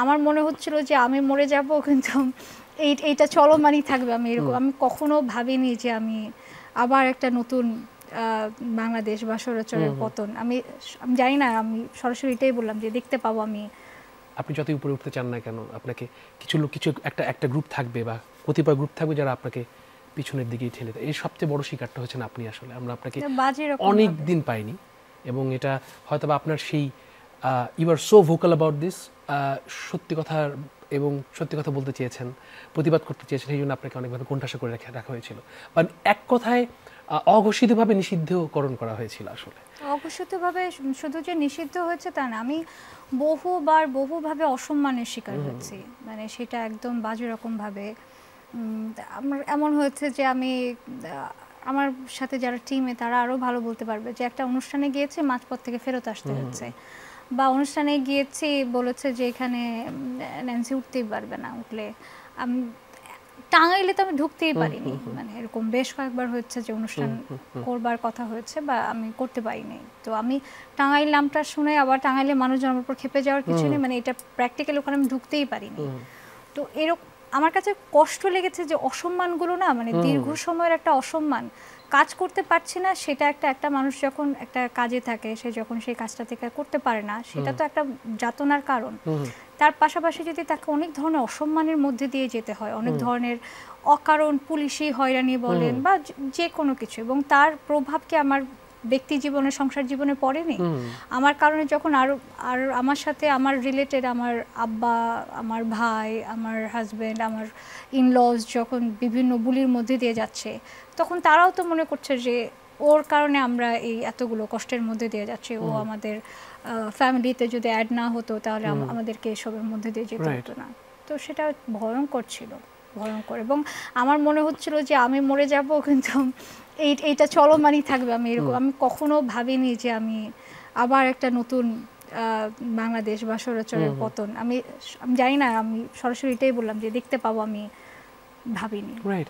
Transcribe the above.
আমার মনে হচ্ছিল যে আমি মরে যাব, কিন্তু এইটা চলমানই থাকবে। আমি এরকম আমি কখনো ভাবিনি যে আমি আবার একটা নতুন বাংলাদেশ বা স্বৈরাচারের পতন। আমি জানি না, আমি সরাসরি এটাই বললাম যে দেখতে পাবো আমি। আপনি যতই উপরে উঠতে চান না কেন, আপনাকে কিছু একটা গ্রুপ থাকবে বা কতিপয় গ্রুপ থাকবে যারা আপনাকে পিছনের দিকেই ঠেলে দেয়। এই সবচেয়ে বড় শিকারটা হচ্ছেন আপনি। আসলে আমরা আপনাকে অনেক দিন পাইনি, এবং এটা হয়তো বা আপনার সেই you are so vocal about this, সত্যি কথা এবং সত্যি কথা বলতে চেয়েছেন, প্রতিবাদ করতে চেয়েছেন, সেই জন্য আপনাকে অনেকভাবে কোণঠাসা করে রাখা হয়েছিল, বা এক কথায় অঘোষিতভাবে নিষিদ্ধকরণ করা হয়েছিল। আসলে অঘোষিতভাবে শুধু যে নিষিদ্ধ হয়েছে তা না, আমি বহুভাবে অসম্মানের শিকার হয়েছি। মানে সেটা একদম বাজে রকমভাবে। আমার এমন হয়েছে যে আমি আমার সাথে যারা টিমে তারা আরও ভালো বলতে পারবে, যে একটা অনুষ্ঠানে গিয়েছি মাঝপথ থেকে ফেরত আসতে হচ্ছে, বা অনুষ্ঠানে গিয়েছি বলেছে যে এখানে ন্যান্সি উঠতেই পারবে না, উঠলে আমি টাঙ্গাইলে তো আমি ঢুকতেই পারিনি। মানে এরকম বেশ কয়েকবার হয়েছে যে অনুষ্ঠান করবার কথা হয়েছে বা আমি করতে পারিনি। তো আমি টাঙ্গাইল নামটা শুনে আবার টাঙ্গাইলে মানুষজন আমার উপর খেপে যাওয়ার কিছু নেই, মানে এটা প্র্যাকটিক্যালি ওখানে আমি ঢুকতেই পারিনি। তো এরকম আমার কাছে কষ্ট লেগেছে যে অসম্মানগুলো না, মানে দীর্ঘ সময়ের একটা অসম্মান, কাজ করতে পারছি না, সেটা একটা মানুষ যখন একটা কাজে থাকে, সে যখন সেই কাজটা থেকে করতে পারে না, সেটা তো একটা যাতনার কারণ। তার পাশাপাশি যদি তাকে অনেক ধরনের অসম্মানের মধ্যে দিয়ে যেতে হয়, অনেক ধরনের অকারণ পুলিশি হয়রানি বলেন বা যে কোনো কিছু, এবং তার প্রভাব কি আমার ব্যক্তি জীবনে, সংসার জীবনে পড়েনি? আমার কারণে যখন আর আমার সাথে আমার রিলেটেড আমার আব্বা, আমার ভাই, আমার হাজব্যান্ড, আমার ইনলজ যখন বিভিন্ন বুলির মধ্যে দিয়ে যাচ্ছে, তখন তারাও তো মনে করছে যে ওর কারণে আমরা এই এতগুলো কষ্টের মধ্যে দিয়ে যাচ্ছি। ও আমাদের ফ্যামিলিতে যদি অ্যাড না হতো তাহলে আমাদেরকে এসবের মধ্যে দিয়ে যেতে হতো না। তো সেটা ভয়ঙ্কর ছিল, ভয়ঙ্কর। এবং আমার মনে হচ্ছিল যে আমি মরে যাব, কিন্তু এইটা চলমানই থাকবে। আমি এরকম আমি কখনো ভাবিনি যে আমি আবার একটা নতুন বাংলাদেশ বা স্বৈরাচারের পতন। আমি জানি না, আমি সরাসরি এটাই বললাম যে দেখতে পাবো আমি ভাবিনি। রাইট।